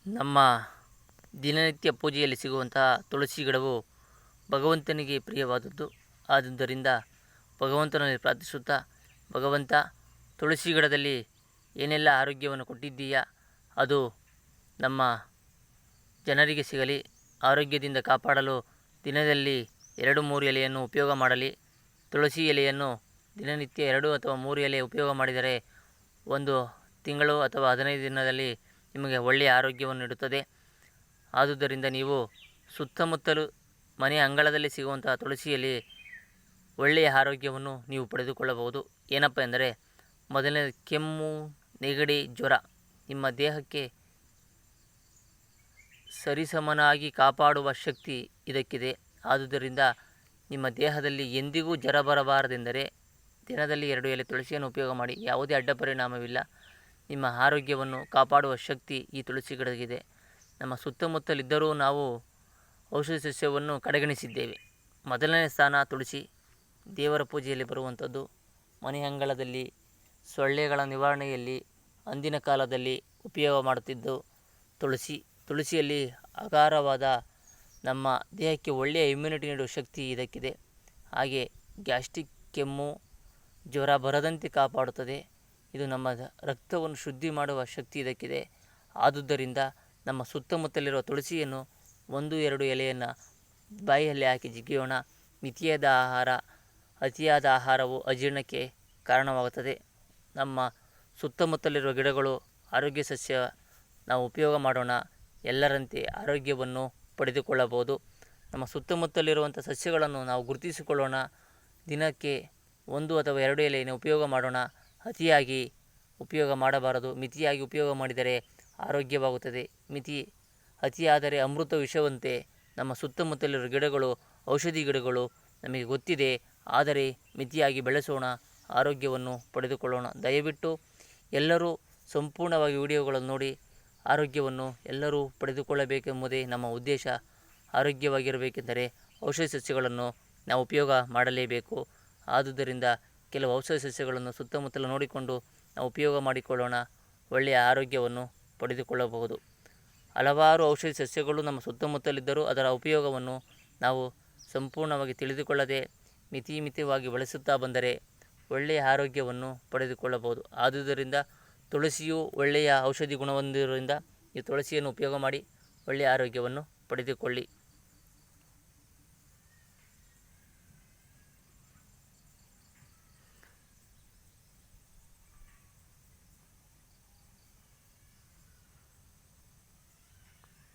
ನಮ್ಮ ದಿನನಿತ್ಯ ಪೂಜೆಯಲ್ಲಿ ಸಿಗುವಂತಹ ತುಳಸಿ ಗಿಡವು ಭಗವಂತನಿಗೆ ಪ್ರಿಯವಾದದ್ದು. ಆದುದರಿಂದ ಭಗವಂತನಲ್ಲಿ ಪ್ರಾರ್ಥಿಸುತ್ತಾ, ಭಗವಂತ, ತುಳಸಿ ಗಿಡದಲ್ಲಿ ಏನೆಲ್ಲ ಆರೋಗ್ಯವನ್ನು ಕೊಟ್ಟಿದ್ದೀಯಾ ಅದು ನಮ್ಮ ಜನರಿಗೆ ಸಿಗಲಿ. ಆರೋಗ್ಯದಿಂದ ಕಾಪಾಡಲು ದಿನದಲ್ಲಿ 2-3 ಎಲೆಯನ್ನು ಉಪಯೋಗ ಮಾಡಲಿ. ತುಳಸಿ ಎಲೆಯನ್ನು ದಿನನಿತ್ಯ 2 ಅಥವಾ 3 ಎಲೆ ಉಪಯೋಗ ಮಾಡಿದರೆ 1 ತಿಂಗಳು ಅಥವಾ 15 ದಿನದಲ್ಲಿ ನಿಮಗೆ ಒಳ್ಳೆಯ ಆರೋಗ್ಯವನ್ನು ನೀಡುತ್ತದೆ. ಆದುದರಿಂದ ನೀವು ಸುತ್ತಮುತ್ತಲು ಮನೆ ಅಂಗಳದಲ್ಲಿ ಸಿಗುವಂತಹ ತುಳಸಿಯಲ್ಲಿ ಒಳ್ಳೆಯ ಆರೋಗ್ಯವನ್ನು ನೀವು ಪಡೆದುಕೊಳ್ಳಬಹುದು. ಏನಪ್ಪ ಎಂದರೆ, ಮೊದಲನೇ ಕೆಮ್ಮು, ನೆಗಡಿ, ಜ್ವರ ನಿಮ್ಮ ದೇಹಕ್ಕೆ ಸರಿಸಮನಾಗಿ ಕಾಪಾಡುವ ಶಕ್ತಿ ಇದಕ್ಕಿದೆ. ಆದುದರಿಂದ ನಿಮ್ಮ ದೇಹದಲ್ಲಿ ಎಂದಿಗೂ ಜ್ವರ ಬರಬಾರದೆಂದರೆ ದಿನದಲ್ಲಿ 2 ಎಲೆ ತುಳಸಿಯನ್ನು ಉಪಯೋಗ ಮಾಡಿ. ಯಾವುದೇ ಅಡ್ಡ ಪರಿಣಾಮವಿಲ್ಲ. ನಿಮ್ಮ ಆರೋಗ್ಯವನ್ನು ಕಾಪಾಡುವ ಶಕ್ತಿ ಈ ತುಳಸಿ ಗಿಡಗಿದೆ. ನಮ್ಮ ಸುತ್ತಮುತ್ತಲಿದ್ದರೂ ನಾವು ಔಷಧಿ ಸಸ್ಯವನ್ನು ಕಡೆಗಣಿಸಿದ್ದೇವೆ. ಮೊದಲನೇ ಸ್ಥಾನ ತುಳಸಿ. ದೇವರ ಪೂಜೆಯಲ್ಲಿ ಬರುವಂಥದ್ದು. ಮನೆ ಅಂಗಳದಲ್ಲಿ ಸೊಳ್ಳೆಗಳ ನಿವಾರಣೆಯಲ್ಲಿ ಅಂದಿನ ಕಾಲದಲ್ಲಿ ಉಪಯೋಗ ಮಾಡುತ್ತಿದ್ದು ತುಳಸಿ. ತುಳಸಿಯಲ್ಲಿ ಅಗಾರವಾದ ನಮ್ಮ ದೇಹಕ್ಕೆ ಒಳ್ಳೆಯ ಇಮ್ಯುನಿಟಿ ನೀಡುವ ಶಕ್ತಿ ಇದಕ್ಕಿದೆ. ಹಾಗೆ ಗ್ಯಾಸ್ಟ್ರಿಕ್, ಕೆಮ್ಮು, ಜ್ವರ ಬರದಂತೆ ಕಾಪಾಡುತ್ತದೆ. ಇದು ನಮ್ಮ ರಕ್ತವನ್ನು ಶುದ್ಧಿ ಮಾಡುವ ಶಕ್ತಿ ಇದಕ್ಕಿದೆ. ಆದುದರಿಂದ ನಮ್ಮ ಸುತ್ತಮುತ್ತಲಿರುವ ತುಳಸಿಯನ್ನು 1-2 ಎಲೆಯನ್ನು ಬಾಯಿಯಲ್ಲಿ ಹಾಕಿ ಜಿಗಿಯೋಣ. ಮಿತಿಯಾದ ಆಹಾರ, ಅತಿಯಾದ ಆಹಾರವು ಅಜೀರ್ಣಕ್ಕೆ ಕಾರಣವಾಗುತ್ತದೆ. ನಮ್ಮ ಸುತ್ತಮುತ್ತಲಿರುವ ಗಿಡಗಳು ಆರೋಗ್ಯ ಸಸ್ಯ ನಾವು ಉಪಯೋಗ ಮಾಡೋಣ. ಎಲ್ಲರಂತೆ ಆರೋಗ್ಯವನ್ನು ಪಡೆದುಕೊಳ್ಳಬಹುದು. ನಮ್ಮ ಸುತ್ತಮುತ್ತಲಿರುವಂಥ ಸಸ್ಯಗಳನ್ನು ನಾವು ಗುರುತಿಸಿಕೊಳ್ಳೋಣ. ದಿನಕ್ಕೆ 1 ಅಥವಾ 2 ಎಲೆಯನ್ನು ಉಪಯೋಗ ಮಾಡೋಣ. ಅತಿಯಾಗಿ ಉಪಯೋಗ ಮಾಡಬಾರದು. ಮಿತಿಯಾಗಿ ಉಪಯೋಗ ಮಾಡಿದರೆ ಆರೋಗ್ಯವಾಗುತ್ತದೆ. ಅತಿಯಾದರೆ ಅಮೃತ ವಿಷವಂತೆ ನಮ್ಮ ಸುತ್ತಮುತ್ತಲಿರುವ ಗಿಡಗಳು ಔಷಧಿ ಗಿಡಗಳು ನಮಗೆ ಗೊತ್ತಿದೆ. ಆದರೆ ಮಿತಿಯಾಗಿ ಬೆಳೆಸೋಣ, ಆರೋಗ್ಯವನ್ನು ಪಡೆದುಕೊಳ್ಳೋಣ. ದಯವಿಟ್ಟು ಎಲ್ಲರೂ ಸಂಪೂರ್ಣವಾಗಿ ವಿಡಿಯೋಗಳನ್ನು ನೋಡಿ ಆರೋಗ್ಯವನ್ನು ಎಲ್ಲರೂ ಪಡೆದುಕೊಳ್ಳಬೇಕೆಂಬುದೇ ನಮ್ಮ ಉದ್ದೇಶ. ಆರೋಗ್ಯವಾಗಿರಬೇಕೆಂದರೆ ಔಷಧಿ ಸಸ್ಯಗಳನ್ನು ನಾವು ಉಪಯೋಗ ಮಾಡಲೇಬೇಕು. ಆದುದರಿಂದ ಕೆಲವು ಔಷಧಿ ಸಸ್ಯಗಳನ್ನು ಸುತ್ತಮುತ್ತಲು ನೋಡಿಕೊಂಡು ನಾವು ಉಪಯೋಗ ಮಾಡಿಕೊಳ್ಳೋಣ. ಒಳ್ಳೆಯ ಆರೋಗ್ಯವನ್ನು ಪಡೆದುಕೊಳ್ಳಬಹುದು. ಹಲವಾರು ಔಷಧಿ ಸಸ್ಯಗಳು ನಮ್ಮ ಸುತ್ತಮುತ್ತಲಿದ್ದರೂ ಅದರ ಉಪಯೋಗವನ್ನು ನಾವು ಸಂಪೂರ್ಣವಾಗಿ ತಿಳಿದುಕೊಳ್ಳದೆ ಮಿತವಾಗಿ ಬಳಸುತ್ತಾ ಬಂದರೆ ಒಳ್ಳೆಯ ಆರೋಗ್ಯವನ್ನು ಪಡೆದುಕೊಳ್ಳಬಹುದು. ಆದುದರಿಂದ ತುಳಸಿಯು ಒಳ್ಳೆಯ ಔಷಧಿ ಗುಣ ಹೊಂದಿರುವುದರಿಂದ ಈ ತುಳಸಿಯನ್ನು ಉಪಯೋಗ ಮಾಡಿ ಒಳ್ಳೆಯ ಆರೋಗ್ಯವನ್ನು ಪಡೆದುಕೊಳ್ಳಿ.